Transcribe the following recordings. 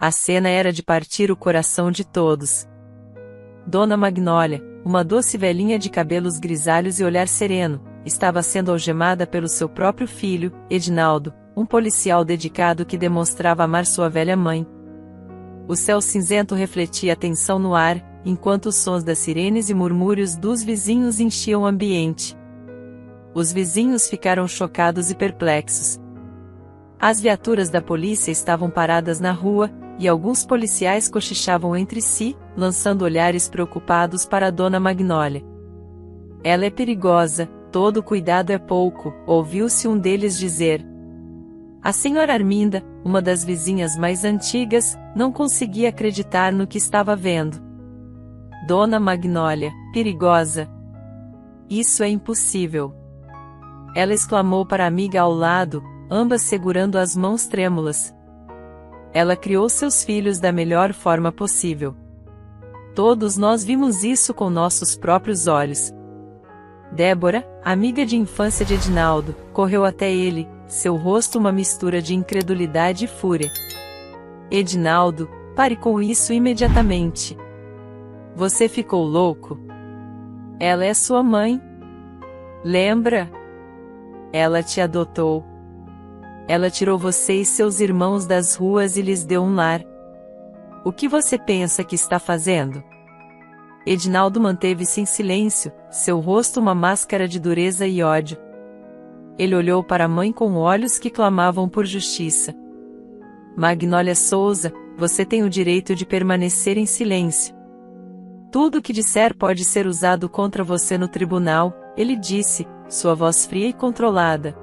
A cena era de partir o coração de todos. Dona Magnólia, uma doce velhinha de cabelos grisalhos e olhar sereno, estava sendo algemada pelo seu próprio filho, Edinaldo, um policial dedicado que demonstrava amar sua velha mãe. O céu cinzento refletia a tensão no ar, enquanto os sons das sirenes e murmúrios dos vizinhos enchiam o ambiente. Os vizinhos ficaram chocados e perplexos. As viaturas da polícia estavam paradas na rua, e alguns policiais cochichavam entre si, lançando olhares preocupados para a Dona Magnólia. Ela é perigosa, todo cuidado é pouco, ouviu-se um deles dizer. A senhora Arminda, uma das vizinhas mais antigas, não conseguia acreditar no que estava vendo. Dona Magnólia, perigosa? Isso é impossível. Ela exclamou para a amiga ao lado, ambas segurando as mãos trêmulas. Ela criou seus filhos da melhor forma possível. Todos nós vimos isso com nossos próprios olhos. Débora, amiga de infância de Edinaldo, correu até ele, seu rosto uma mistura de incredulidade e fúria. Edinaldo, pare com isso imediatamente. Você ficou louco? Ela é sua mãe. Lembra? Ela te adotou. Ela tirou você e seus irmãos das ruas e lhes deu um lar. O que você pensa que está fazendo? Edinaldo manteve-se em silêncio, seu rosto uma máscara de dureza e ódio. Ele olhou para a mãe com olhos que clamavam por justiça. Magnólia Souza, você tem o direito de permanecer em silêncio. Tudo o que disser pode ser usado contra você no tribunal, ele disse, sua voz fria e controlada.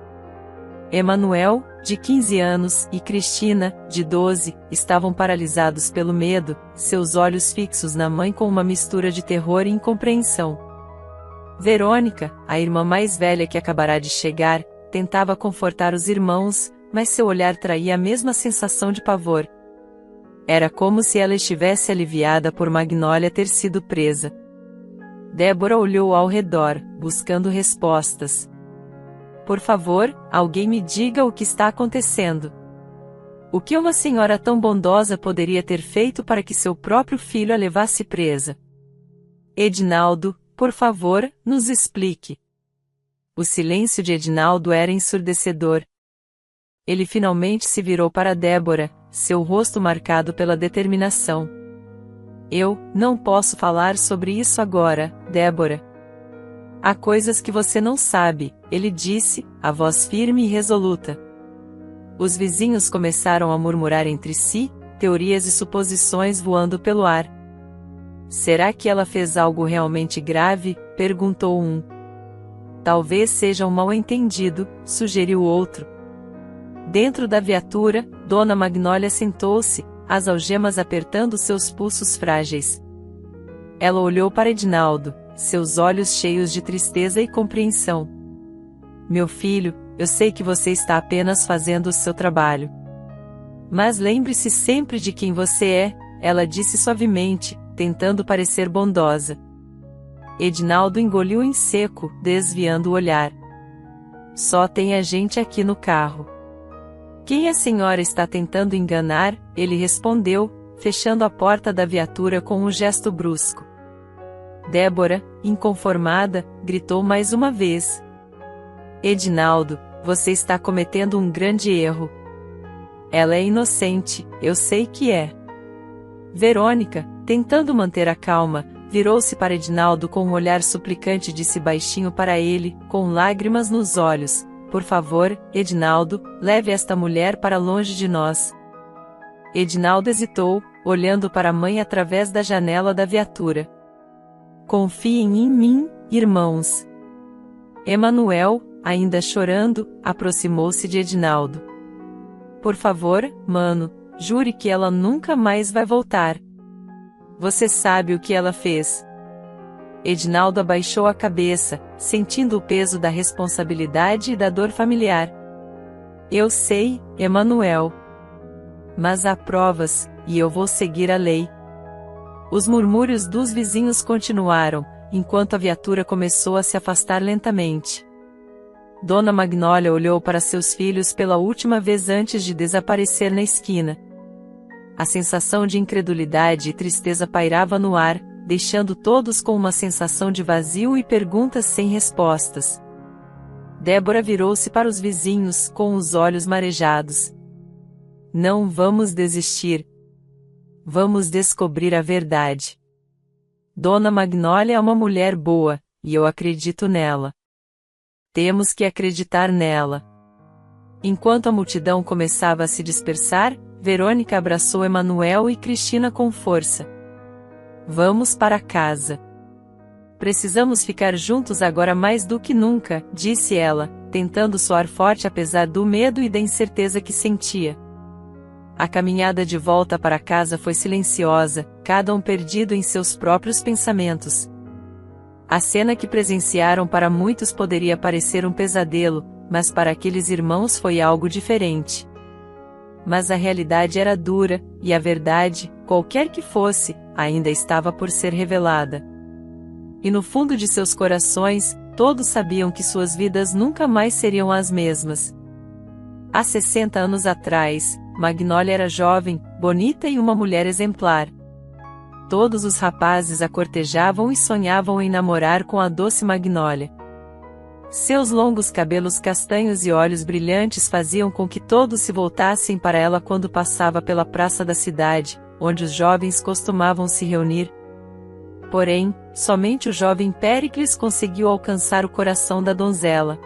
Emanuel, de 15 anos, e Cristina, de 12, estavam paralisados pelo medo, seus olhos fixos na mãe com uma mistura de terror e incompreensão. Verônica, a irmã mais velha que acabara de chegar, tentava confortar os irmãos, mas seu olhar traía a mesma sensação de pavor. Era como se ela estivesse aliviada por Magnólia ter sido presa. Débora olhou ao redor, buscando respostas. Por favor, alguém me diga o que está acontecendo. O que uma senhora tão bondosa poderia ter feito para que seu próprio filho a levasse presa? Edinaldo, por favor, nos explique. O silêncio de Edinaldo era ensurdecedor. Ele finalmente se virou para Débora, seu rosto marcado pela determinação. Eu não posso falar sobre isso agora, Débora. Há coisas que você não sabe, ele disse, a voz firme e resoluta. Os vizinhos começaram a murmurar entre si, teorias e suposições voando pelo ar. Será que ela fez algo realmente grave? Perguntou um. Talvez seja um mal-entendido, sugeriu outro. Dentro da viatura, Dona Magnólia sentou-se, as algemas apertando seus pulsos frágeis. Ela olhou para Edinaldo, seus olhos cheios de tristeza e compreensão. Meu filho, eu sei que você está apenas fazendo o seu trabalho. Mas lembre-se sempre de quem você é, ela disse suavemente, tentando parecer bondosa. Edinaldo engoliu em seco, desviando o olhar. Só tem a gente aqui no carro. Quem a senhora está tentando enganar? Ele respondeu, fechando a porta da viatura com um gesto brusco. Débora, inconformada, gritou mais uma vez. Edinaldo, você está cometendo um grande erro. Ela é inocente, eu sei que é. Verônica, tentando manter a calma, virou-se para Edinaldo com um olhar suplicante e disse baixinho para ele, com lágrimas nos olhos, por favor, Edinaldo, leve esta mulher para longe de nós. Edinaldo hesitou, olhando para a mãe através da janela da viatura. Confiem em mim, irmãos. Emanuel, ainda chorando, aproximou-se de Edinaldo. Por favor, mano, jure que ela nunca mais vai voltar. Você sabe o que ela fez. Edinaldo abaixou a cabeça, sentindo o peso da responsabilidade e da dor familiar. Eu sei, Emanuel. Mas há provas, e eu vou seguir a lei. Os murmúrios dos vizinhos continuaram, enquanto a viatura começou a se afastar lentamente. Dona Magnólia olhou para seus filhos pela última vez antes de desaparecer na esquina. A sensação de incredulidade e tristeza pairava no ar, deixando todos com uma sensação de vazio e perguntas sem respostas. Débora virou-se para os vizinhos, com os olhos marejados. Não vamos desistir. Vamos descobrir a verdade. Dona Magnólia é uma mulher boa, e eu acredito nela. Temos que acreditar nela. Enquanto a multidão começava a se dispersar, Verônica abraçou Emanuel e Cristina com força. Vamos para casa. Precisamos ficar juntos agora mais do que nunca, disse ela, tentando soar forte apesar do medo e da incerteza que sentia. A caminhada de volta para casa foi silenciosa, cada um perdido em seus próprios pensamentos. A cena que presenciaram para muitos poderia parecer um pesadelo, mas para aqueles irmãos foi algo diferente. Mas a realidade era dura, e a verdade, qualquer que fosse, ainda estava por ser revelada. E no fundo de seus corações, todos sabiam que suas vidas nunca mais seriam as mesmas. Há 60 anos atrás, Magnólia era jovem, bonita e uma mulher exemplar. Todos os rapazes a cortejavam e sonhavam em namorar com a doce Magnólia. Seus longos cabelos castanhos e olhos brilhantes faziam com que todos se voltassem para ela quando passava pela praça da cidade, onde os jovens costumavam se reunir. Porém, somente o jovem Péricles conseguiu alcançar o coração da donzela.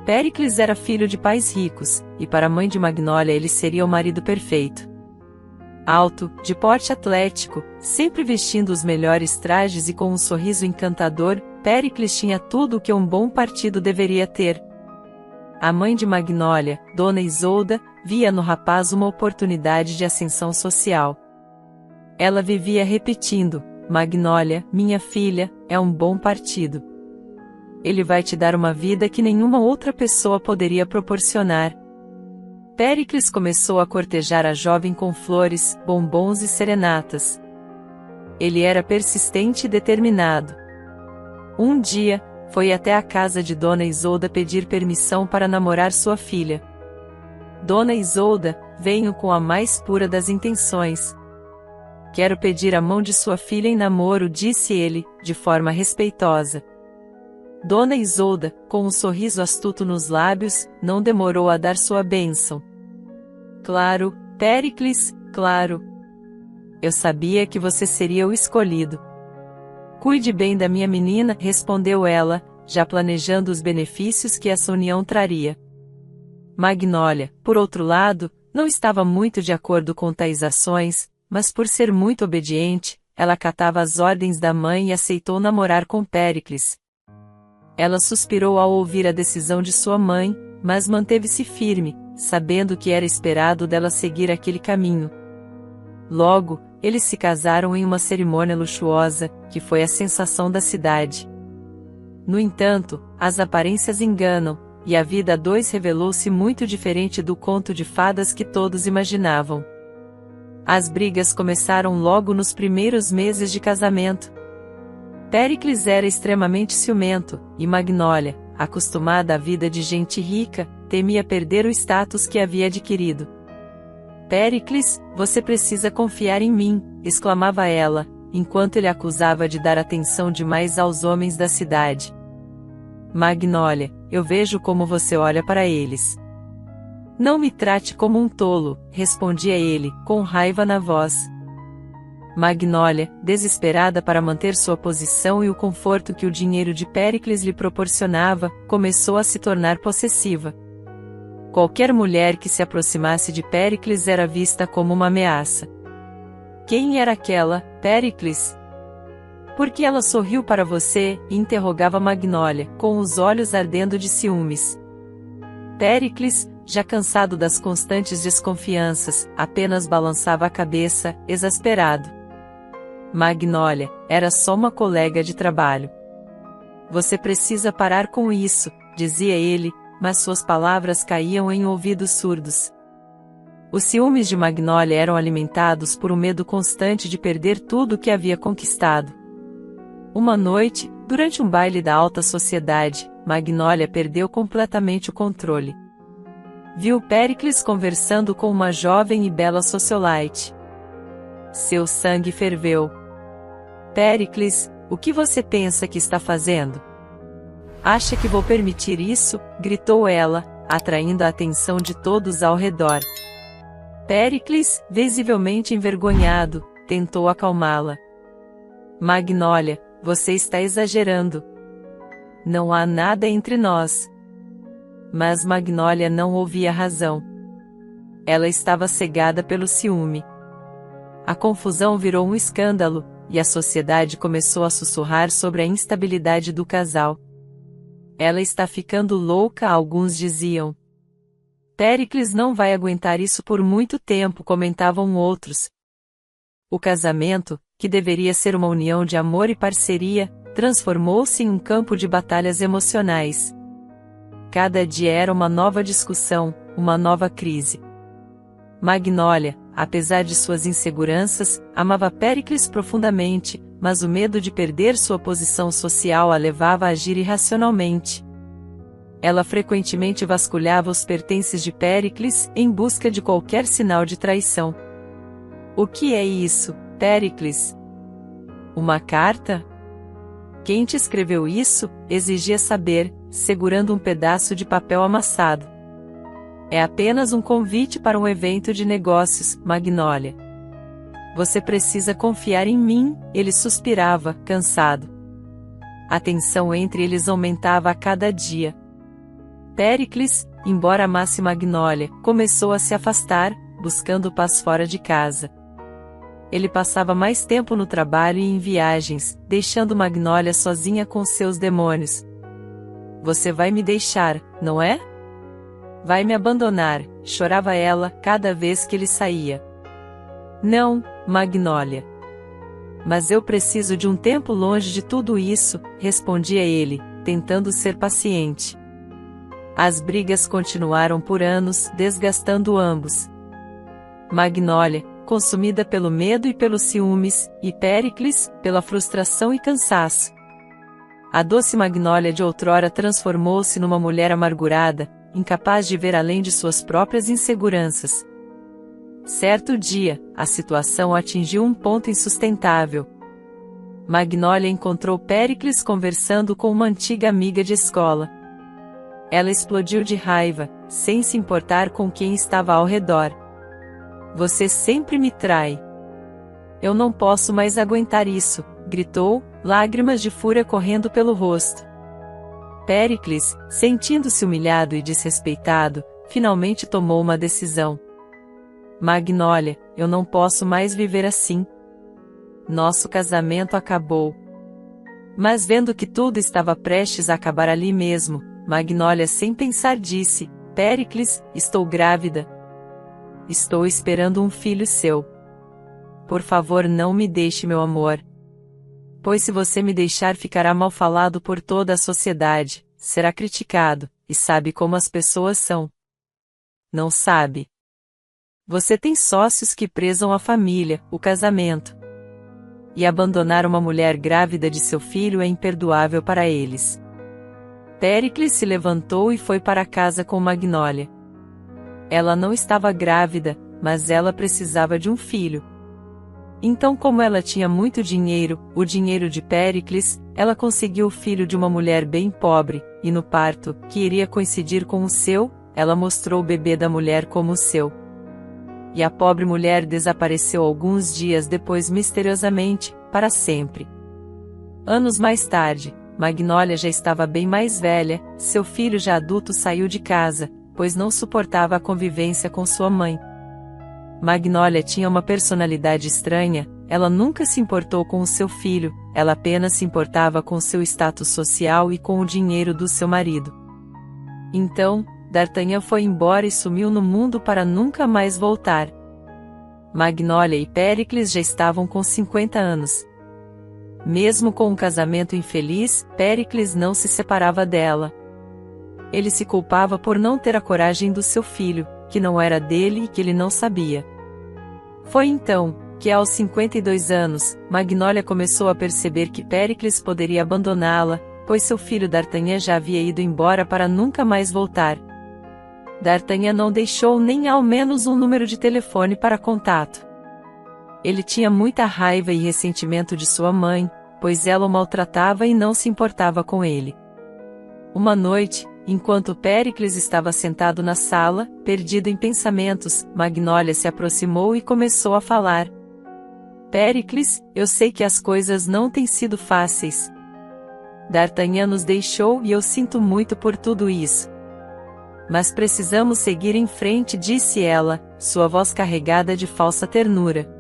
Péricles era filho de pais ricos, e para a mãe de Magnólia ele seria o marido perfeito. Alto, de porte atlético, sempre vestindo os melhores trajes e com um sorriso encantador, Péricles tinha tudo o que um bom partido deveria ter. A mãe de Magnólia, Dona Isolda, via no rapaz uma oportunidade de ascensão social. Ela vivia repetindo: Magnólia, minha filha, é um bom partido. Ele vai te dar uma vida que nenhuma outra pessoa poderia proporcionar. Péricles começou a cortejar a jovem com flores, bombons e serenatas. Ele era persistente e determinado. Um dia, foi até a casa de Dona Isolda pedir permissão para namorar sua filha. Dona Isolda, venho com a mais pura das intenções. Quero pedir a mão de sua filha em namoro, disse ele, de forma respeitosa. Dona Isolda, com um sorriso astuto nos lábios, não demorou a dar sua bênção. Claro, Péricles, claro. Eu sabia que você seria o escolhido. Cuide bem da minha menina, respondeu ela, já planejando os benefícios que essa união traria. Magnólia, por outro lado, não estava muito de acordo com tais ações, mas por ser muito obediente, ela acatava as ordens da mãe e aceitou namorar com Péricles. Ela suspirou ao ouvir a decisão de sua mãe, mas manteve-se firme, sabendo que era esperado dela seguir aquele caminho. Logo, eles se casaram em uma cerimônia luxuosa, que foi a sensação da cidade. No entanto, as aparências enganam, e a vida a dois revelou-se muito diferente do conto de fadas que todos imaginavam. As brigas começaram logo nos primeiros meses de casamento. Péricles era extremamente ciumento, e Magnólia, acostumada à vida de gente rica, temia perder o status que havia adquirido. Péricles, você precisa confiar em mim, exclamava ela, enquanto ele acusava de dar atenção demais aos homens da cidade. Magnólia, eu vejo como você olha para eles. Não me trate como um tolo, respondia ele, com raiva na voz. Magnólia, desesperada para manter sua posição e o conforto que o dinheiro de Péricles lhe proporcionava, começou a se tornar possessiva. Qualquer mulher que se aproximasse de Péricles era vista como uma ameaça. Quem era aquela, Péricles? Por que ela sorriu para você? Interrogava Magnólia, com os olhos ardendo de ciúmes. Péricles, já cansado das constantes desconfianças, apenas balançava a cabeça, exasperado. Magnólia, era só uma colega de trabalho. Você precisa parar com isso, dizia ele, mas suas palavras caíam em ouvidos surdos. Os ciúmes de Magnólia eram alimentados por um medo constante de perder tudo o que havia conquistado. Uma noite, durante um baile da alta sociedade, Magnólia perdeu completamente o controle. viu Péricles conversando com uma jovem e bela socialite. Seu sangue ferveu. Péricles, o que você pensa que está fazendo? Acha que vou permitir isso? Gritou ela, atraindo a atenção de todos ao redor. Péricles, visivelmente envergonhado, tentou acalmá-la. Magnólia, você está exagerando. Não há nada entre nós. Mas Magnólia não ouvia razão. Ela estava cegada pelo ciúme. A confusão virou um escândalo, e a sociedade começou a sussurrar sobre a instabilidade do casal. Ela está ficando louca, alguns diziam. Péricles não vai aguentar isso por muito tempo, comentavam outros. O casamento, que deveria ser uma união de amor e parceria, transformou-se em um campo de batalhas emocionais. Cada dia era uma nova discussão, uma nova crise. Magnólia, apesar de suas inseguranças, amava Péricles profundamente, mas o medo de perder sua posição social a levava a agir irracionalmente. Ela frequentemente vasculhava os pertences de Péricles em busca de qualquer sinal de traição. O que é isso, Péricles? Uma carta? Quem te escreveu isso? Exigia saber, segurando um pedaço de papel amassado. É apenas um convite para um evento de negócios, Magnólia. Você precisa confiar em mim, ele suspirava, cansado. A tensão entre eles aumentava a cada dia. Péricles, embora amasse Magnólia, começou a se afastar, buscando paz fora de casa. Ele passava mais tempo no trabalho e em viagens, deixando Magnólia sozinha com seus demônios. Você vai me deixar, não é? Vai me abandonar, chorava ela, cada vez que ele saía. Não, Magnólia. Mas eu preciso de um tempo longe de tudo isso, respondia ele, tentando ser paciente. As brigas continuaram por anos, desgastando ambos. Magnólia, consumida pelo medo e pelos ciúmes, e Péricles, pela frustração e cansaço. A doce Magnólia de outrora transformou-se numa mulher amargurada, incapaz de ver além de suas próprias inseguranças. Certo dia, a situação atingiu um ponto insustentável. Magnólia encontrou Péricles conversando com uma antiga amiga de escola. Ela explodiu de raiva, sem se importar com quem estava ao redor. Você sempre me trai. Eu não posso mais aguentar isso, gritou, lágrimas de fúria correndo pelo rosto. Péricles, sentindo-se humilhado e desrespeitado, finalmente tomou uma decisão. Magnólia, eu não posso mais viver assim. Nosso casamento acabou. Mas vendo que tudo estava prestes a acabar ali mesmo, Magnólia sem pensar disse, Péricles, estou grávida. Estou esperando um filho seu. Por favor, não me deixe, meu amor. Pois se você me deixar, ficará mal falado por toda a sociedade, será criticado, e sabe como as pessoas são. Não sabe. Você tem sócios que prezam a família, o casamento. E abandonar uma mulher grávida de seu filho é imperdoável para eles. Péricles se levantou e foi para casa com Magnólia. Ela não estava grávida, mas ela precisava de um filho. Então, como ela tinha muito dinheiro, o dinheiro de Péricles, ela conseguiu o filho de uma mulher bem pobre, e no parto, que iria coincidir com o seu, ela mostrou o bebê da mulher como o seu. E a pobre mulher desapareceu alguns dias depois misteriosamente, para sempre. Anos mais tarde, Magnólia já estava bem mais velha, seu filho já adulto saiu de casa, pois não suportava a convivência com sua mãe. Magnólia tinha uma personalidade estranha, ela nunca se importou com o seu filho, ela apenas se importava com seu status social e com o dinheiro do seu marido. Então, D'Artagnan foi embora e sumiu no mundo para nunca mais voltar. Magnólia e Péricles já estavam com 50 anos. Mesmo com um casamento infeliz, Péricles não se separava dela. Ele se culpava por não ter a coragem do seu filho, que não era dele e que ele não sabia. Foi então, que aos 52 anos, Magnólia começou a perceber que Péricles poderia abandoná-la, pois seu filho D'Artagnan já havia ido embora para nunca mais voltar. D'Artagnan não deixou nem ao menos um número de telefone para contato. Ele tinha muita raiva e ressentimento de sua mãe, pois ela o maltratava e não se importava com ele. Uma noite, enquanto Péricles estava sentado na sala, perdido em pensamentos, Magnólia se aproximou e começou a falar. Péricles, eu sei que as coisas não têm sido fáceis. D'Artagnan nos deixou e eu sinto muito por tudo isso. Mas precisamos seguir em frente, disse ela, sua voz carregada de falsa ternura.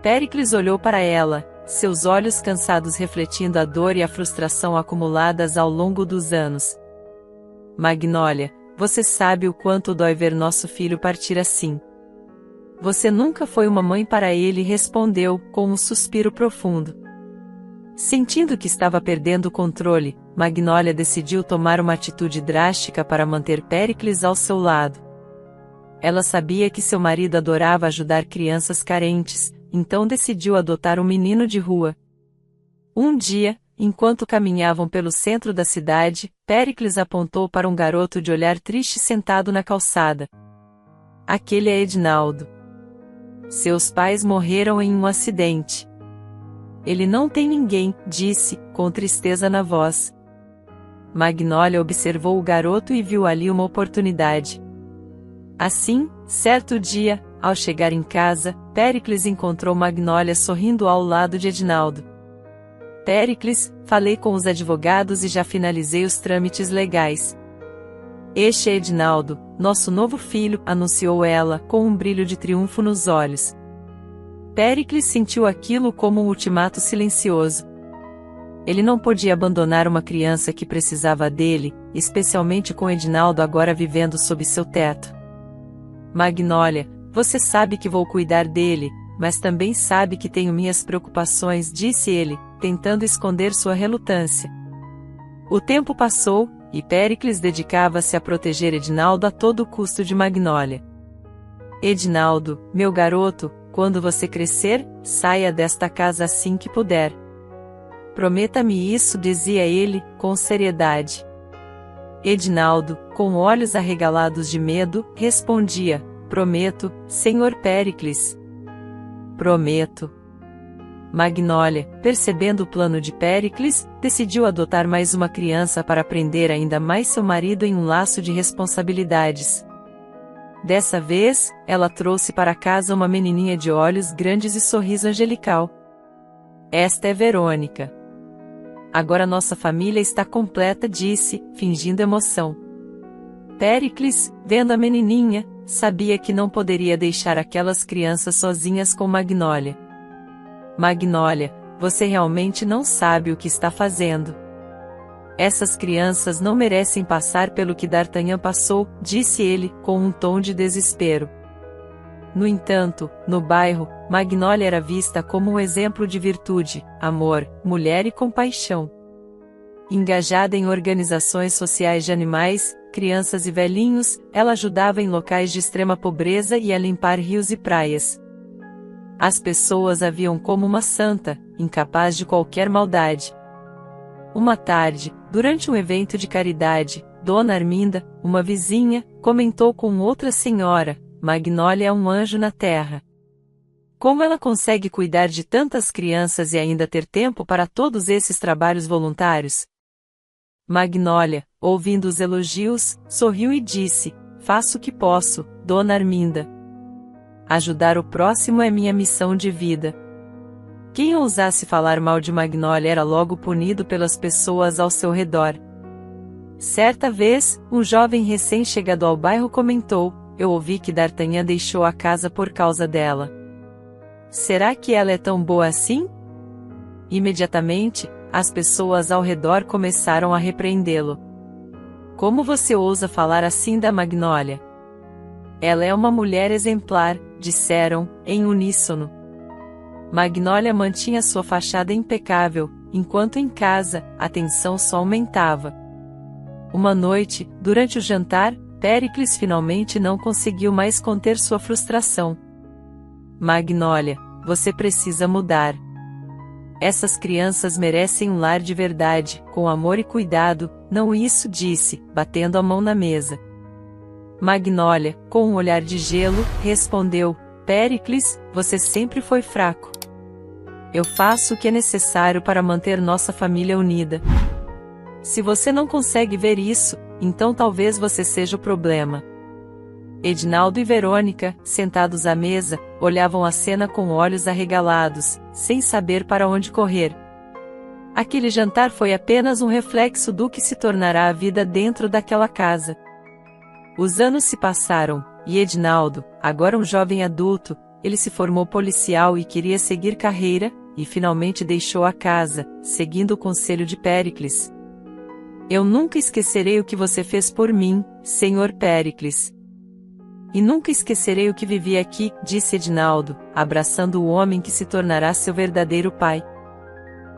Péricles olhou para ela, seus olhos cansados refletindo a dor e a frustração acumuladas ao longo dos anos. Magnólia, você sabe o quanto dói ver nosso filho partir assim. Você nunca foi uma mãe para ele, respondeu, com um suspiro profundo. Sentindo que estava perdendo o controle, Magnólia decidiu tomar uma atitude drástica para manter Péricles ao seu lado. Ela sabia que seu marido adorava ajudar crianças carentes, então decidiu adotar um menino de rua. Um dia, enquanto caminhavam pelo centro da cidade, Péricles apontou para um garoto de olhar triste sentado na calçada. Aquele é Edinaldo. Seus pais morreram em um acidente. Ele não tem ninguém, disse, com tristeza na voz. Magnólia observou o garoto e viu ali uma oportunidade. Assim, certo dia, ao chegar em casa, Péricles encontrou Magnólia sorrindo ao lado de Edinaldo. Péricles, falei com os advogados e já finalizei os trâmites legais. Este é Edinaldo, nosso novo filho, anunciou ela, com um brilho de triunfo nos olhos. Péricles sentiu aquilo como um ultimato silencioso. Ele não podia abandonar uma criança que precisava dele, especialmente com Edinaldo agora vivendo sob seu teto. Magnólia, você sabe que vou cuidar dele, mas também sabe que tenho minhas preocupações, disse ele, tentando esconder sua relutância. O tempo passou, e Péricles dedicava-se a proteger Edinaldo a todo custo de Magnólia. Edinaldo, meu garoto, quando você crescer, saia desta casa assim que puder. Prometa-me isso, dizia ele, com seriedade. Edinaldo, com olhos arregalados de medo, respondia, prometo, Senhor Péricles. Prometo. Magnólia, percebendo o plano de Péricles, decidiu adotar mais uma criança para prender ainda mais seu marido em um laço de responsabilidades. Dessa vez, ela trouxe para casa uma menininha de olhos grandes e sorriso angelical. Esta é Verônica. Agora nossa família está completa, disse, fingindo emoção. Péricles, vendo a menininha, sabia que não poderia deixar aquelas crianças sozinhas com Magnólia. Magnólia, você realmente não sabe o que está fazendo. Essas crianças não merecem passar pelo que D'Artagnan passou, disse ele, com um tom de desespero. No entanto, no bairro, Magnólia era vista como um exemplo de virtude, amor, mulher e compaixão. Engajada em organizações sociais de animais, crianças e velhinhos, ela ajudava em locais de extrema pobreza e a limpar rios e praias. As pessoas a viam como uma santa, incapaz de qualquer maldade. Uma tarde, durante um evento de caridade, Dona Arminda, uma vizinha, comentou com outra senhora, Magnólia é um anjo na terra. Como ela consegue cuidar de tantas crianças e ainda ter tempo para todos esses trabalhos voluntários? Magnólia, ouvindo os elogios, sorriu e disse, faço o que posso, Dona Arminda. Ajudar o próximo é minha missão de vida. Quem ousasse falar mal de Magnólia era logo punido pelas pessoas ao seu redor. Certa vez, um jovem recém-chegado ao bairro comentou, eu ouvi que D'Artagnan deixou a casa por causa dela. Será que ela é tão boa assim? Imediatamente, as pessoas ao redor começaram a repreendê-lo. Como você ousa falar assim da Magnólia? Ela é uma mulher exemplar, disseram, em uníssono. Magnólia mantinha sua fachada impecável, enquanto em casa, a tensão só aumentava. Uma noite, durante o jantar, Péricles finalmente não conseguiu mais conter sua frustração. Magnólia, você precisa mudar. Essas crianças merecem um lar de verdade, com amor e cuidado, não isso, disse, batendo a mão na mesa. Magnólia, com um olhar de gelo, respondeu: Péricles, você sempre foi fraco. Eu faço o que é necessário para manter nossa família unida. Se você não consegue ver isso, então talvez você seja o problema. Edinaldo e Verônica, sentados à mesa, olhavam a cena com olhos arregalados, sem saber para onde correr. Aquele jantar foi apenas um reflexo do que se tornará a vida dentro daquela casa. Os anos se passaram, e Edinaldo, agora um jovem adulto, ele se formou policial e queria seguir carreira, e finalmente deixou a casa, seguindo o conselho de Péricles. Eu nunca esquecerei o que você fez por mim, Senhor Péricles. E nunca esquecerei o que vivi aqui, disse Edinaldo, abraçando o homem que se tornará seu verdadeiro pai.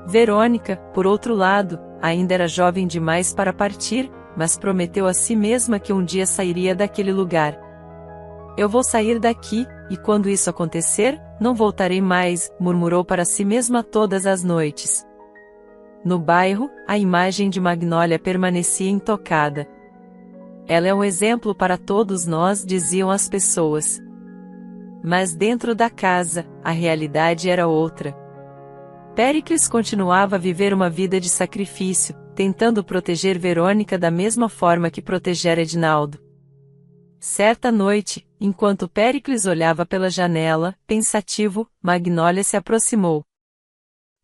Verônica, por outro lado, ainda era jovem demais para partir, mas prometeu a si mesma que um dia sairia daquele lugar. Eu vou sair daqui, e quando isso acontecer, não voltarei mais, murmurou para si mesma todas as noites. No bairro, a imagem de Magnólia permanecia intocada. Ela é um exemplo para todos nós, diziam as pessoas. Mas dentro da casa, a realidade era outra. Péricles continuava a viver uma vida de sacrifício, tentando proteger Verônica da mesma forma que protegera Edinaldo. Certa noite, enquanto Péricles olhava pela janela, pensativo, Magnólia se aproximou.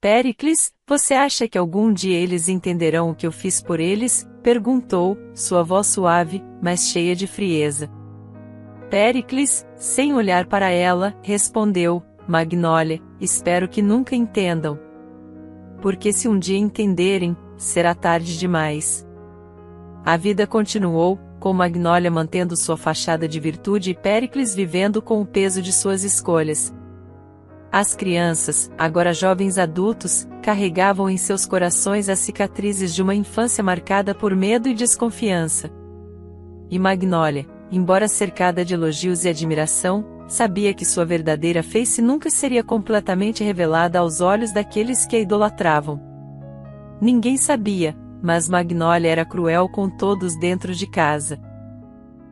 Péricles, você acha que algum dia eles entenderão o que eu fiz por eles? Perguntou, sua voz suave, mas cheia de frieza. Péricles, sem olhar para ela, respondeu: Magnólia, espero que nunca entendam. Porque se um dia entenderem, será tarde demais. A vida continuou, com Magnólia mantendo sua fachada de virtude e Péricles vivendo com o peso de suas escolhas. As crianças, agora jovens adultos, carregavam em seus corações as cicatrizes de uma infância marcada por medo e desconfiança. E Magnólia, embora cercada de elogios e admiração, sabia que sua verdadeira face nunca seria completamente revelada aos olhos daqueles que a idolatravam. Ninguém sabia, mas Magnólia era cruel com todos dentro de casa.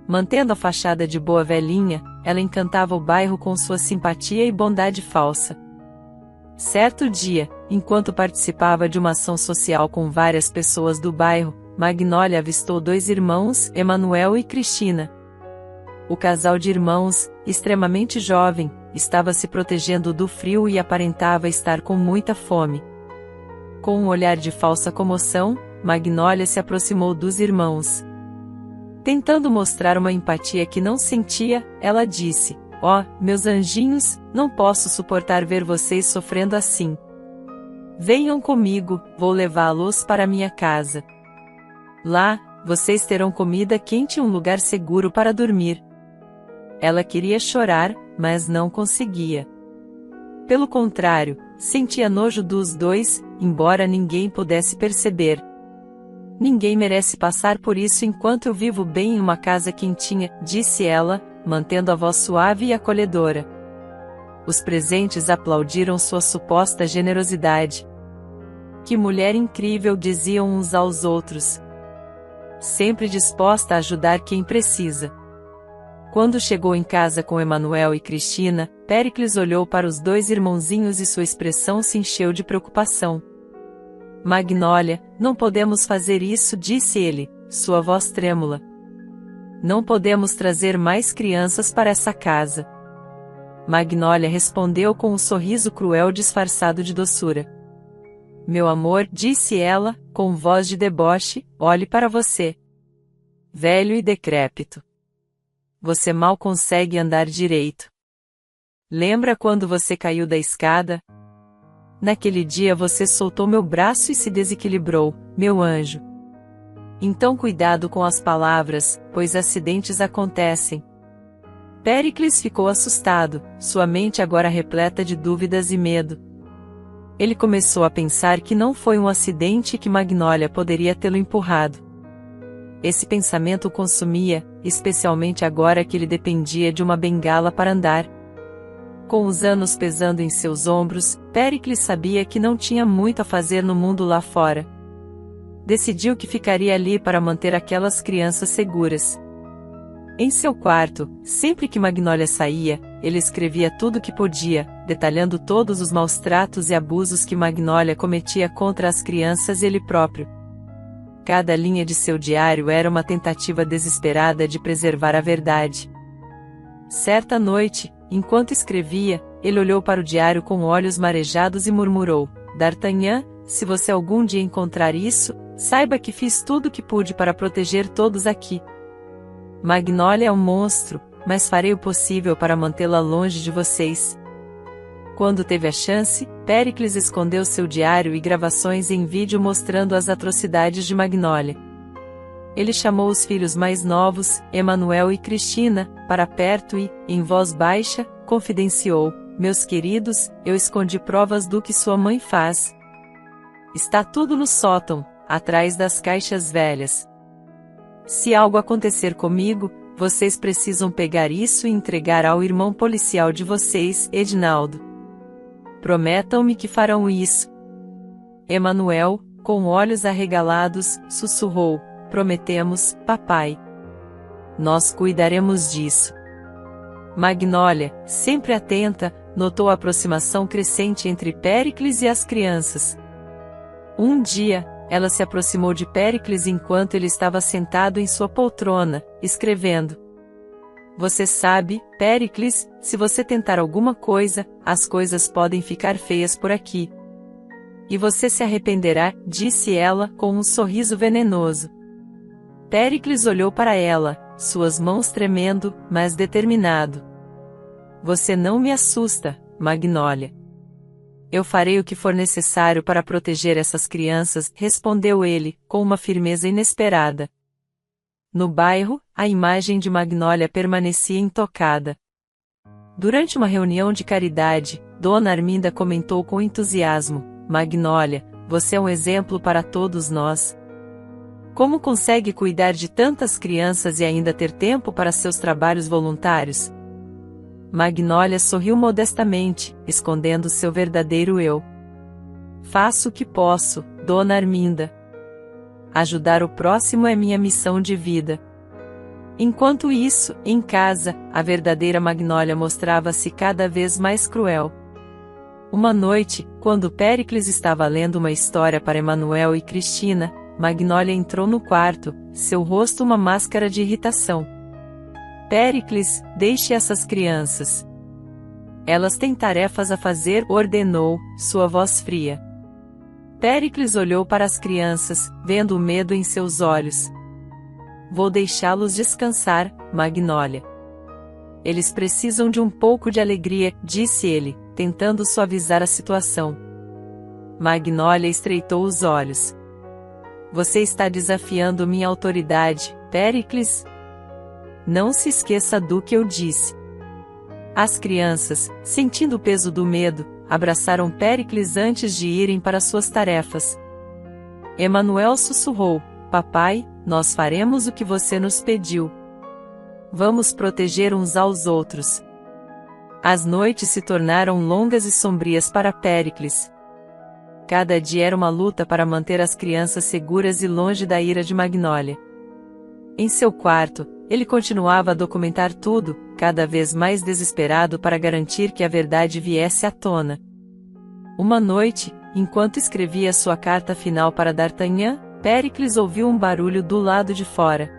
Mantendo a fachada de boa velhinha, ela encantava o bairro com sua simpatia e bondade falsa. Certo dia, enquanto participava de uma ação social com várias pessoas do bairro, Magnólia avistou dois irmãos, Emanuel e Cristina. O casal de irmãos, extremamente jovem, estava se protegendo do frio e aparentava estar com muita fome. Com um olhar de falsa comoção, Magnólia se aproximou dos irmãos. Tentando mostrar uma empatia que não sentia, ela disse: Ó, meus anjinhos, não posso suportar ver vocês sofrendo assim. Venham comigo, vou levá-los para minha casa. Lá, vocês terão comida quente e um lugar seguro para dormir. Ela queria chorar, mas não conseguia. Pelo contrário, sentia nojo dos dois, embora ninguém pudesse perceber. Ninguém merece passar por isso enquanto eu vivo bem em uma casa quentinha, disse ela, mantendo a voz suave e acolhedora. Os presentes aplaudiram sua suposta generosidade. Que mulher incrível, diziam uns aos outros. Sempre disposta a ajudar quem precisa. Quando chegou em casa com Emanuel e Cristina, Péricles olhou para os dois irmãozinhos e sua expressão se encheu de preocupação. Magnólia, não podemos fazer isso, disse ele, sua voz trêmula. Não podemos trazer mais crianças para essa casa. Magnólia respondeu com um sorriso cruel disfarçado de doçura. Meu amor, disse ela, com voz de deboche, olhe para você. Velho e decrépito. Você mal consegue andar direito. Lembra quando você caiu da escada? Naquele dia você soltou meu braço e se desequilibrou, meu anjo. Então cuidado com as palavras, pois acidentes acontecem. Péricles ficou assustado, sua mente agora repleta de dúvidas e medo. Ele começou a pensar que não foi um acidente e que Magnólia poderia tê-lo empurrado. Esse pensamento o consumia, especialmente agora que ele dependia de uma bengala para andar. Com os anos pesando em seus ombros, Péricles sabia que não tinha muito a fazer no mundo lá fora. Decidiu que ficaria ali para manter aquelas crianças seguras. Em seu quarto, sempre que Magnolia saía, ele escrevia tudo o que podia, detalhando todos os maus tratos e abusos que Magnolia cometia contra as crianças e ele próprio. Cada linha de seu diário era uma tentativa desesperada de preservar a verdade. Certa noite, enquanto escrevia, ele olhou para o diário com olhos marejados e murmurou: D'Artagnan, se você algum dia encontrar isso, saiba que fiz tudo o que pude para proteger todos aqui. Magnolia é um monstro, mas farei o possível para mantê-la longe de vocês. Quando teve a chance, Péricles escondeu seu diário e gravações em vídeo mostrando as atrocidades de Magnolia. Ele chamou os filhos mais novos, Emanuel e Cristina, para perto e, em voz baixa, confidenciou: Meus queridos, eu escondi provas do que sua mãe faz. Está tudo no sótão, atrás das caixas velhas. Se algo acontecer comigo, vocês precisam pegar isso e entregar ao irmão policial de vocês, Edinaldo. Prometam-me que farão isso. Emanuel, com olhos arregalados, sussurrou: Prometemos, papai. Nós cuidaremos disso. Magnolia, sempre atenta, notou a aproximação crescente entre Péricles e as crianças. Um dia, ela se aproximou de Péricles enquanto ele estava sentado em sua poltrona, escrevendo. Você sabe, Péricles, se você tentar alguma coisa, as coisas podem ficar feias por aqui. E você se arrependerá, disse ela, com um sorriso venenoso. Péricles olhou para ela, suas mãos tremendo, mas determinado. Você não me assusta, Magnolia. Eu farei o que for necessário para proteger essas crianças, respondeu ele, com uma firmeza inesperada. No bairro, a imagem de Magnolia permanecia intocada. Durante uma reunião de caridade, Dona Arminda comentou com entusiasmo: Magnolia, você é um exemplo para todos nós. Como consegue cuidar de tantas crianças e ainda ter tempo para seus trabalhos voluntários? Magnolia sorriu modestamente, escondendo seu verdadeiro eu. Faço o que posso, Dona Arminda. Ajudar o próximo é minha missão de vida. Enquanto isso, em casa, a verdadeira Magnolia mostrava-se cada vez mais cruel. Uma noite, quando Péricles estava lendo uma história para Emanuel e Cristina, Magnolia entrou no quarto, seu rosto uma máscara de irritação. Péricles, deixe essas crianças. Elas têm tarefas a fazer, ordenou, sua voz fria. Péricles olhou para as crianças, vendo o medo em seus olhos. Vou deixá-los descansar, Magnolia. Eles precisam de um pouco de alegria, disse ele, tentando suavizar a situação. Magnolia estreitou os olhos. Você está desafiando minha autoridade, Péricles? Não se esqueça do que eu disse. As crianças, sentindo o peso do medo, abraçaram Péricles antes de irem para suas tarefas. Emanuel sussurrou: Papai, nós faremos o que você nos pediu. Vamos proteger uns aos outros. As noites se tornaram longas e sombrias para Péricles. Cada dia era uma luta para manter as crianças seguras e longe da ira de Magnolia. Em seu quarto, ele continuava a documentar tudo, cada vez mais desesperado para garantir que a verdade viesse à tona. Uma noite, enquanto escrevia sua carta final para D'Artagnan, Péricles ouviu um barulho do lado de fora.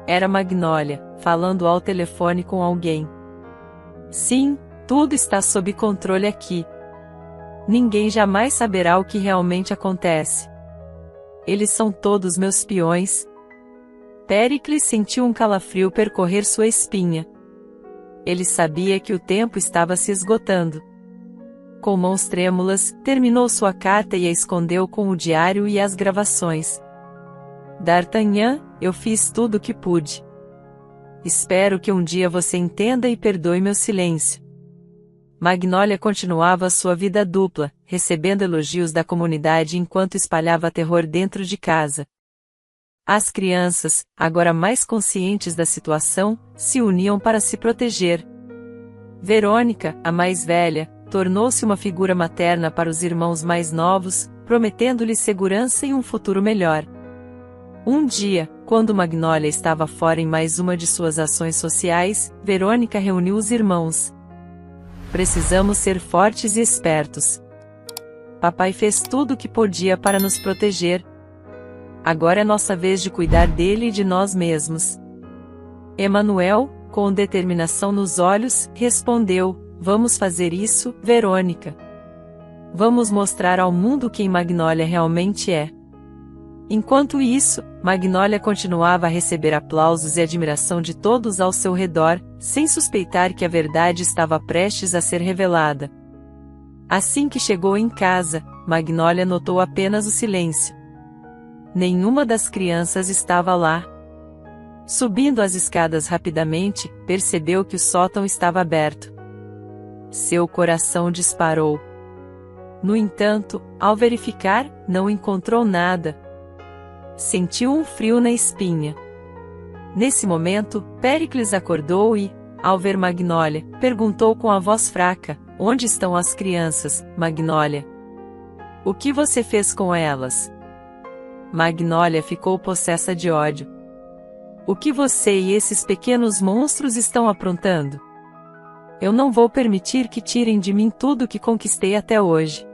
Era Magnolia, falando ao telefone com alguém. Sim, tudo está sob controle aqui. Ninguém jamais saberá o que realmente acontece. Eles são todos meus peões. Péricles sentiu um calafrio percorrer sua espinha. Ele sabia que o tempo estava se esgotando. Com mãos trêmulas, terminou sua carta e a escondeu com o diário e as gravações. D'Artagnan, eu fiz tudo o que pude. Espero que um dia você entenda e perdoe meu silêncio. Magnolia continuava sua vida dupla, recebendo elogios da comunidade enquanto espalhava terror dentro de casa. As crianças, agora mais conscientes da situação, se uniam para se proteger. Verônica, a mais velha, tornou-se uma figura materna para os irmãos mais novos, prometendo-lhes segurança e um futuro melhor. Um dia, Quando Magnólia estava fora em mais uma de suas ações sociais, Verônica reuniu os irmãos. Precisamos ser fortes e espertos. Papai fez tudo o que podia para nos proteger. Agora é nossa vez de cuidar dele e de nós mesmos. Emanuel, com determinação nos olhos, respondeu: vamos fazer isso, Verônica. Vamos mostrar ao mundo quem Magnólia realmente é. Enquanto isso, Magnólia continuava a receber aplausos e admiração de todos ao seu redor, sem suspeitar que a verdade estava prestes a ser revelada. Assim que chegou em casa, Magnólia notou apenas o silêncio. Nenhuma das crianças estava lá. Subindo as escadas rapidamente, percebeu que o sótão estava aberto. Seu coração disparou. No entanto, ao verificar, não encontrou nada. Sentiu um frio na espinha. Nesse momento, Péricles acordou e, ao ver Magnólia, perguntou com a voz fraca: onde estão as crianças, Magnólia? O que você fez com elas? Magnólia ficou possessa de ódio. O que você e esses pequenos monstros estão aprontando? Eu não vou permitir que tirem de mim tudo o que conquistei até hoje.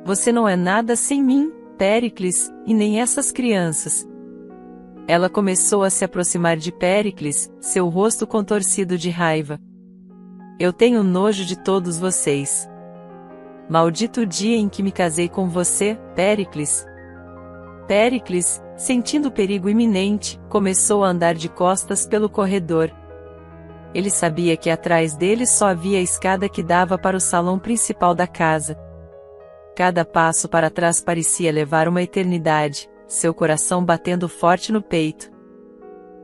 Você não é nada sem mim, Péricles, e nem essas crianças. Ela começou a se aproximar de Péricles, seu rosto contorcido de raiva. Eu tenho nojo de todos vocês. Maldito o dia em que me casei com você, Péricles. Péricles, sentindo o perigo iminente, começou a andar de costas pelo corredor. Ele sabia que atrás dele só havia a escada que dava para o salão principal da casa. Cada passo para trás parecia levar uma eternidade, seu coração batendo forte no peito.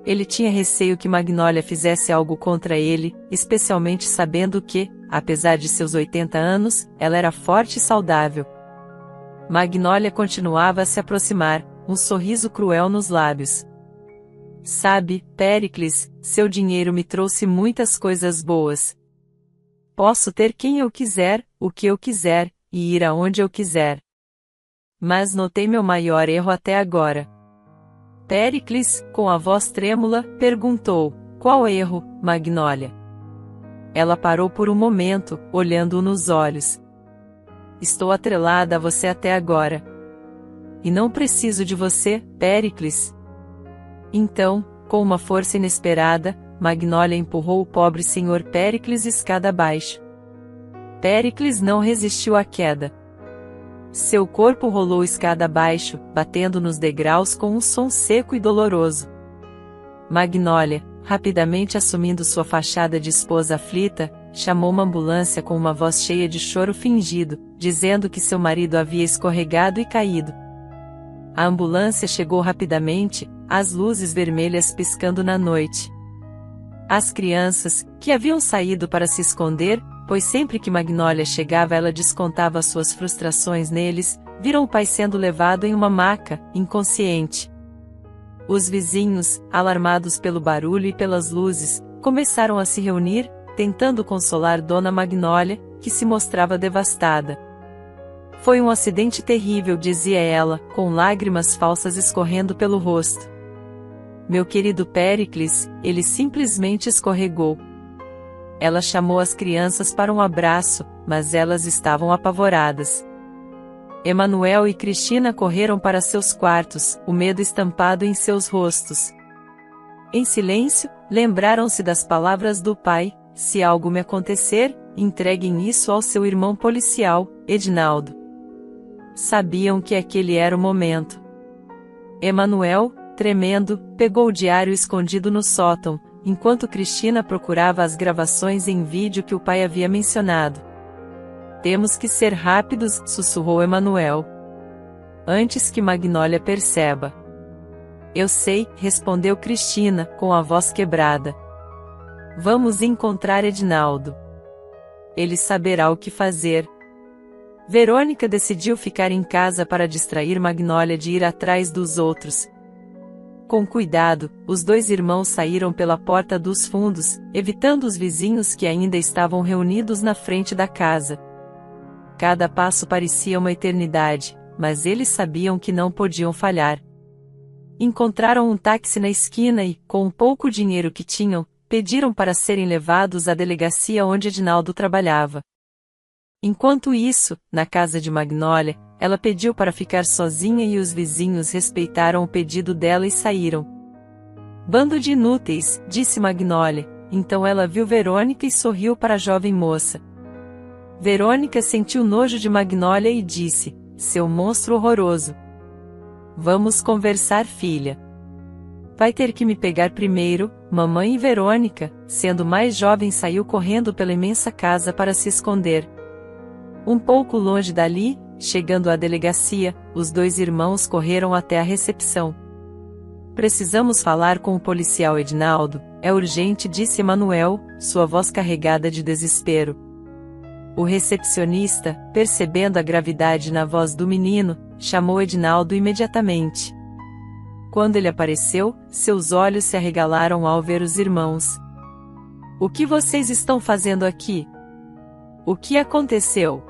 Ele tinha receio que Magnólia fizesse algo contra ele, especialmente sabendo que, apesar de seus 80 anos, ela era forte e saudável. Magnólia continuava a se aproximar, um sorriso cruel nos lábios. Sabe, Péricles, seu dinheiro me trouxe muitas coisas boas. Posso ter quem eu quiser, o que eu quiser, e ir aonde eu quiser. Mas notei meu maior erro até agora. Péricles, com a voz trêmula, perguntou: qual erro, Magnólia? Ela parou por um momento, olhando-o nos olhos. Estou atrelada a você até agora. E não preciso de você, Péricles. Então, com uma força inesperada, Magnólia empurrou o pobre senhor Péricles escada abaixo. Péricles não resistiu à queda. Seu corpo rolou escada abaixo, batendo nos degraus com um som seco e doloroso. Magnólia, rapidamente assumindo sua fachada de esposa aflita, chamou uma ambulância com uma voz cheia de choro fingido, dizendo que seu marido havia escorregado e caído. A ambulância chegou rapidamente, as luzes vermelhas piscando na noite. As crianças, que haviam saído para se esconder, pois sempre que Magnólia chegava ela descontava suas frustrações neles, viram o pai sendo levado em uma maca, inconsciente. Os vizinhos, alarmados pelo barulho e pelas luzes, começaram a se reunir, tentando consolar Dona Magnólia, que se mostrava devastada. Foi um acidente terrível, dizia ela, com lágrimas falsas escorrendo pelo rosto. Meu querido Péricles, ele simplesmente escorregou. Ela chamou as crianças para um abraço, mas elas estavam apavoradas. Emanuel e Cristina correram para seus quartos, o medo estampado em seus rostos. Em silêncio, lembraram-se das palavras do pai: se algo me acontecer, entreguem isso ao seu irmão policial, Edinaldo. Sabiam que aquele era o momento. Emanuel, tremendo, pegou o diário escondido no sótão, enquanto Cristina procurava as gravações em vídeo que o pai havia mencionado. Temos que ser rápidos, sussurrou Emanuel. Antes que Magnólia perceba. Eu sei, respondeu Cristina, com a voz quebrada. Vamos encontrar Edinaldo. Ele saberá o que fazer. Verônica decidiu ficar em casa para distrair Magnólia de ir atrás dos outros. Com cuidado, os dois irmãos saíram pela porta dos fundos, evitando os vizinhos que ainda estavam reunidos na frente da casa. Cada passo parecia uma eternidade, mas eles sabiam que não podiam falhar. Encontraram um táxi na esquina e, com o pouco dinheiro que tinham, pediram para serem levados à delegacia onde Edinaldo trabalhava. Enquanto isso, na casa de Magnólia, ela pediu para ficar sozinha e os vizinhos respeitaram o pedido dela e saíram. Bando de inúteis, disse Magnólia. Então ela viu Verônica e sorriu para a jovem moça. Verônica sentiu nojo de Magnólia e disse: seu monstro horroroso. Vamos conversar, filha. Vai ter que me pegar primeiro, mamãe. E Verônica, sendo mais jovem, saiu correndo pela imensa casa para se esconder. Um pouco longe dali, chegando à delegacia, os dois irmãos correram até a recepção. Precisamos falar com o policial Edinaldo, é urgente, disse Manuel, sua voz carregada de desespero. O recepcionista, percebendo a gravidade na voz do menino, chamou Edinaldo imediatamente. Quando ele apareceu, seus olhos se arregalaram ao ver os irmãos. O que vocês estão fazendo aqui? O que aconteceu?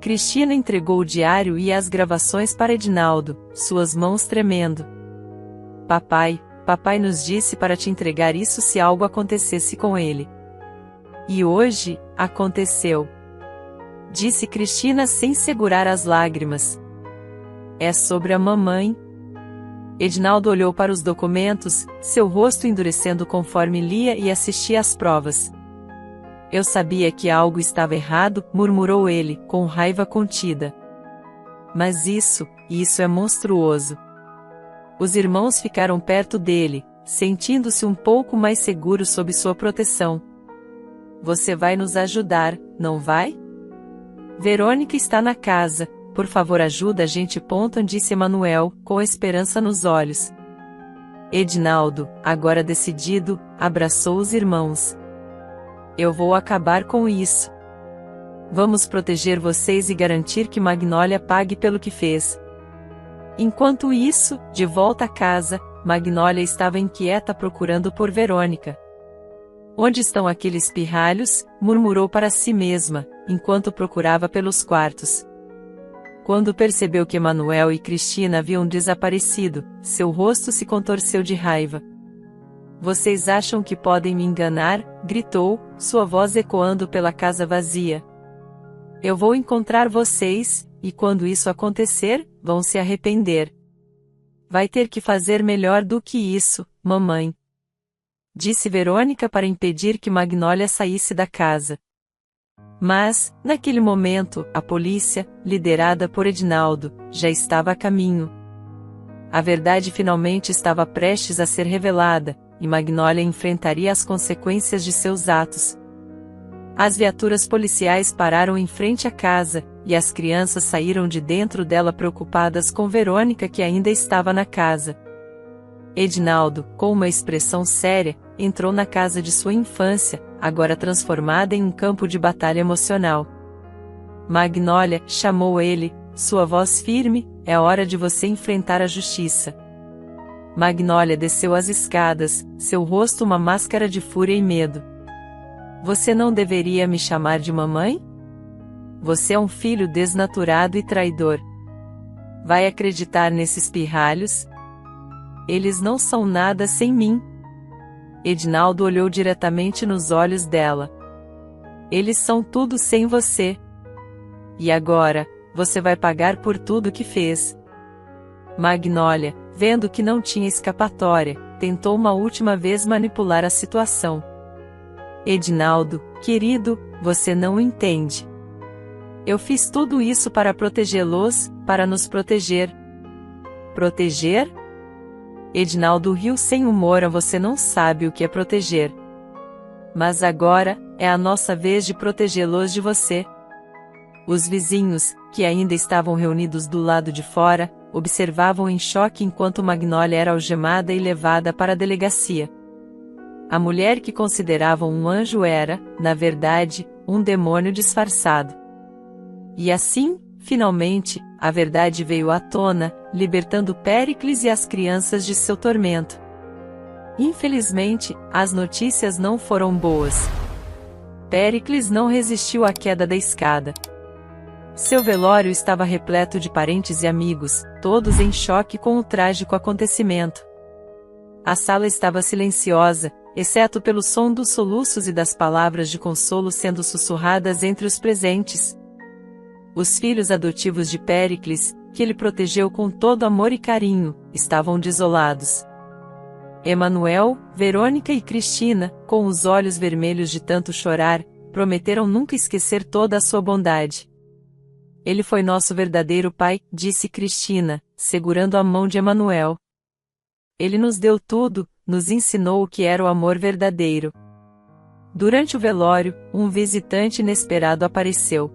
Cristina entregou o diário e as gravações para Edinaldo, suas mãos tremendo. Papai nos disse para te entregar isso se algo acontecesse com ele. E hoje, aconteceu. Disse Cristina sem segurar as lágrimas. É sobre a mamãe. Edinaldo olhou para os documentos, seu rosto endurecendo conforme lia e assistia às provas. Eu sabia que algo estava errado, murmurou ele, com raiva contida. Mas isso é monstruoso. Os irmãos ficaram perto dele, sentindo-se um pouco mais seguros sob sua proteção. Você vai nos ajudar, não vai? Verônica está na casa, por favor ajuda a gente, disse Manuel, com esperança nos olhos. Edinaldo, agora decidido, abraçou os irmãos. Eu vou acabar com isso. Vamos proteger vocês e garantir que Magnólia pague pelo que fez. Enquanto isso, de volta à casa, Magnólia estava inquieta procurando por Verônica. Onde estão aqueles pirralhos? Murmurou para si mesma, enquanto procurava pelos quartos. Quando percebeu que Manuel e Cristina haviam desaparecido, seu rosto se contorceu de raiva. Vocês acham que podem me enganar? Gritou, sua voz ecoando pela casa vazia. Eu vou encontrar vocês, e quando isso acontecer, vão se arrepender. Vai ter que fazer melhor do que isso, mamãe. Disse Verônica para impedir que Magnólia saísse da casa. Mas, naquele momento, a polícia, liderada por Edinaldo, já estava a caminho. A verdade finalmente estava prestes a ser revelada, e Magnólia enfrentaria as consequências de seus atos. As viaturas policiais pararam em frente à casa, e as crianças saíram de dentro dela preocupadas com Verônica, que ainda estava na casa. Edinaldo, com uma expressão séria, entrou na casa de sua infância, agora transformada em um campo de batalha emocional. Magnólia, chamou ele, sua voz firme, é hora de você enfrentar a justiça. Magnólia desceu as escadas, seu rosto uma máscara de fúria e medo. Você não deveria me chamar de mamãe? Você é um filho desnaturado e traidor. Vai acreditar nesses pirralhos? Eles não são nada sem mim. Edinaldo olhou diretamente nos olhos dela. Eles são tudo sem você. E agora, você vai pagar por tudo que fez. Magnólia, vendo que não tinha escapatória, tentou uma última vez manipular a situação. Edinaldo, querido, você não entende. Eu fiz tudo isso para protegê-los, para nos proteger. Proteger? Edinaldo riu sem humor. Você não sabe o que é proteger. Mas agora, é a nossa vez de protegê-los de você. Os vizinhos, que ainda estavam reunidos do lado de fora, observavam em choque enquanto Magnólia era algemada e levada para a delegacia. A mulher que consideravam um anjo era, na verdade, um demônio disfarçado. E assim, finalmente, a verdade veio à tona, libertando Péricles e as crianças de seu tormento. Infelizmente, as notícias não foram boas. Péricles não resistiu à queda da escada. Seu velório estava repleto de parentes e amigos, todos em choque com o trágico acontecimento. A sala estava silenciosa, exceto pelo som dos soluços e das palavras de consolo sendo sussurradas entre os presentes. Os filhos adotivos de Péricles, que ele protegeu com todo amor e carinho, estavam desolados. Emanuel, Verônica e Cristina, com os olhos vermelhos de tanto chorar, prometeram nunca esquecer toda a sua bondade. Ele foi nosso verdadeiro pai, disse Cristina, segurando a mão de Emanuel. Ele nos deu tudo, nos ensinou o que era o amor verdadeiro. Durante o velório, um visitante inesperado apareceu.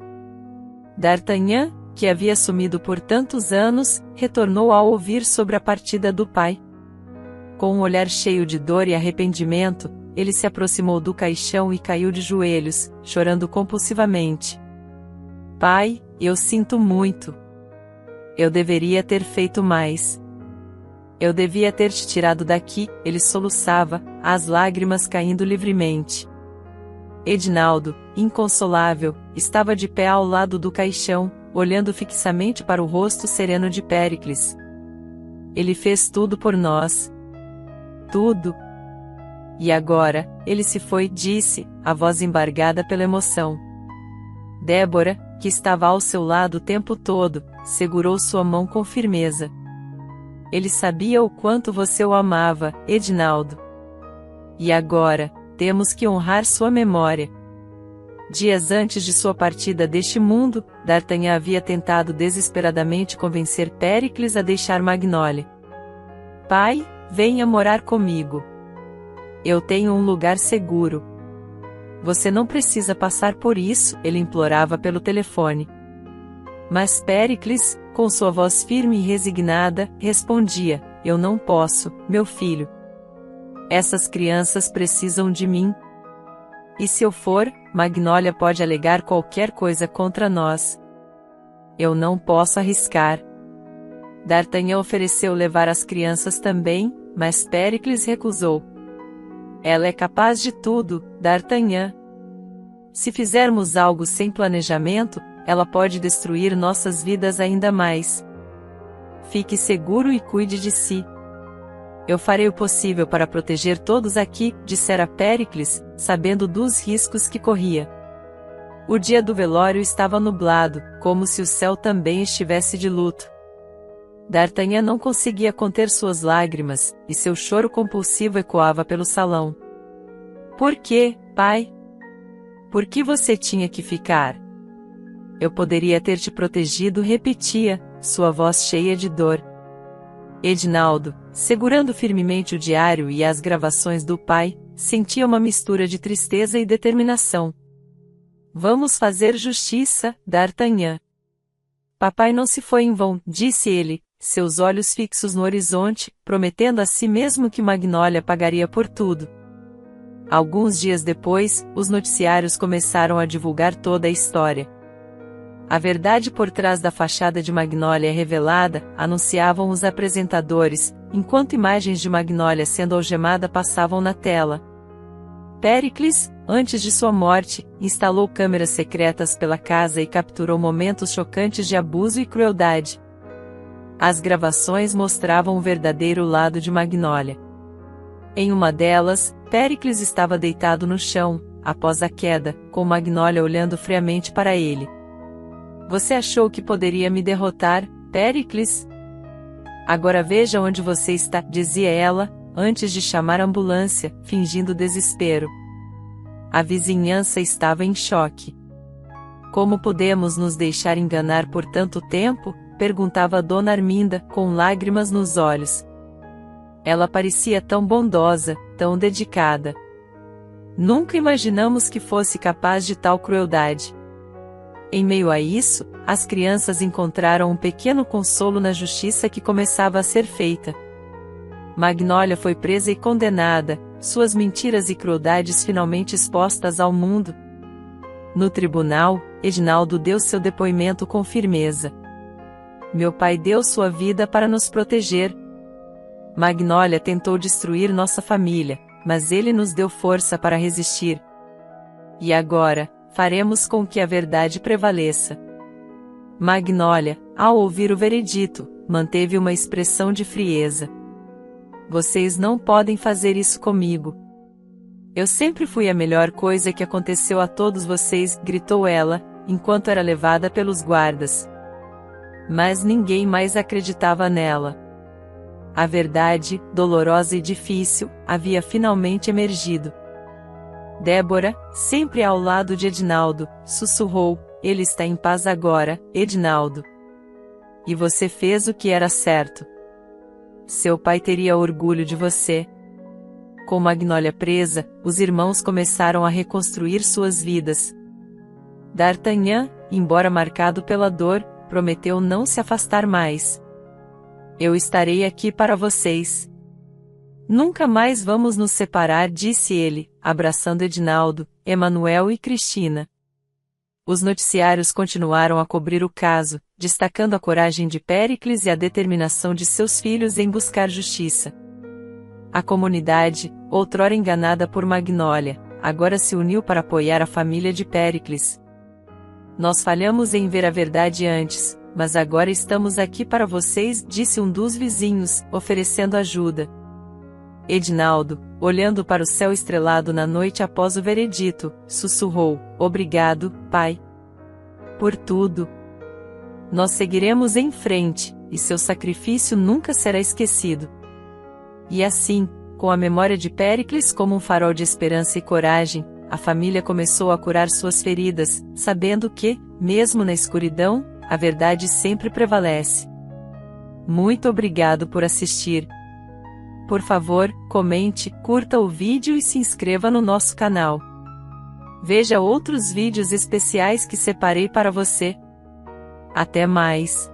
D'Artagnan, que havia sumido por tantos anos, retornou ao ouvir sobre a partida do pai. Com um olhar cheio de dor e arrependimento, ele se aproximou do caixão e caiu de joelhos, chorando compulsivamente. Pai, eu sinto muito. Eu deveria ter feito mais. Eu devia ter te tirado daqui, ele soluçava, as lágrimas caindo livremente. Edinaldo, inconsolável, estava de pé ao lado do caixão, olhando fixamente para o rosto sereno de Péricles. Ele fez tudo por nós. Tudo. E agora, ele se foi, disse, a voz embargada pela emoção. Débora, que estava ao seu lado o tempo todo, segurou sua mão com firmeza. Ele sabia o quanto você o amava, Edinaldo. E agora, temos que honrar sua memória. Dias antes de sua partida deste mundo, D'Artagnan havia tentado desesperadamente convencer Péricles a deixar Magnólia. Pai, venha morar comigo. Eu tenho um lugar seguro. Você não precisa passar por isso, ele implorava pelo telefone. Mas Péricles, com sua voz firme e resignada, respondia, eu não posso, meu filho. Essas crianças precisam de mim. E se eu for, Magnólia pode alegar qualquer coisa contra nós. Eu não posso arriscar. D'Artagnan ofereceu levar as crianças também, mas Péricles recusou. Ela é capaz de tudo, D'Artagnan. Se fizermos algo sem planejamento, ela pode destruir nossas vidas ainda mais. Fique seguro e cuide de si. Eu farei o possível para proteger todos aqui, dissera Péricles, sabendo dos riscos que corria. O dia do velório estava nublado, como se o céu também estivesse de luto. D'Artagnan não conseguia conter suas lágrimas, e seu choro compulsivo ecoava pelo salão. Por quê, pai? Por que você tinha que ficar? Eu poderia ter te protegido, repetia, sua voz cheia de dor. Edinaldo, segurando firmemente o diário e as gravações do pai, sentia uma mistura de tristeza e determinação. Vamos fazer justiça, D'Artagnan. Papai não se foi em vão, disse ele, seus olhos fixos no horizonte, prometendo a si mesmo que Magnólia pagaria por tudo. Alguns dias depois, os noticiários começaram a divulgar toda a história. A verdade por trás da fachada de Magnólia é revelada, anunciavam os apresentadores, enquanto imagens de Magnólia sendo algemada passavam na tela. Péricles, antes de sua morte, instalou câmeras secretas pela casa e capturou momentos chocantes de abuso e crueldade. As gravações mostravam o verdadeiro lado de Magnólia. Em uma delas, Péricles estava deitado no chão, após a queda, com Magnólia olhando friamente para ele. Você achou que poderia me derrotar, Péricles? Agora veja onde você está, dizia ela, antes de chamar a ambulância, fingindo desespero. A vizinhança estava em choque. Como podemos nos deixar enganar por tanto tempo? Perguntava Dona Arminda, com lágrimas nos olhos. Ela parecia tão bondosa, tão dedicada. Nunca imaginamos que fosse capaz de tal crueldade. Em meio a isso, as crianças encontraram um pequeno consolo na justiça que começava a ser feita. Magnólia foi presa e condenada, suas mentiras e crueldades finalmente expostas ao mundo. No tribunal, Edinaldo deu seu depoimento com firmeza. Meu pai deu sua vida para nos proteger. Magnólia tentou destruir nossa família, mas ele nos deu força para resistir. E agora, faremos com que a verdade prevaleça. Magnólia, ao ouvir o veredito, manteve uma expressão de frieza. Vocês não podem fazer isso comigo. Eu sempre fui a melhor coisa que aconteceu a todos vocês, gritou ela, enquanto era levada pelos guardas. Mas ninguém mais acreditava nela. A verdade, dolorosa e difícil, havia finalmente emergido. Débora, sempre ao lado de Edinaldo, sussurrou, ele está em paz agora, Edinaldo. E você fez o que era certo. Seu pai teria orgulho de você. Com Magnólia presa, os irmãos começaram a reconstruir suas vidas. D'Artagnan, embora marcado pela dor, prometeu não se afastar mais. Eu estarei aqui para vocês. Nunca mais vamos nos separar, disse ele, abraçando Edinaldo, Emanuel e Cristina. Os noticiários continuaram a cobrir o caso, destacando a coragem de Péricles e a determinação de seus filhos em buscar justiça. A comunidade, outrora enganada por Magnólia, agora se uniu para apoiar a família de Péricles. Nós falhamos em ver a verdade antes, mas agora estamos aqui para vocês, disse um dos vizinhos, oferecendo ajuda. Edinaldo, olhando para o céu estrelado na noite após o veredito, sussurrou, obrigado, pai. Por tudo. Nós seguiremos em frente, e seu sacrifício nunca será esquecido. E assim, com a memória de Péricles como um farol de esperança e coragem, a família começou a curar suas feridas, sabendo que, mesmo na escuridão, a verdade sempre prevalece. Muito obrigado por assistir. Por favor, comente, curta o vídeo e se inscreva no nosso canal. Veja outros vídeos especiais que separei para você. Até mais!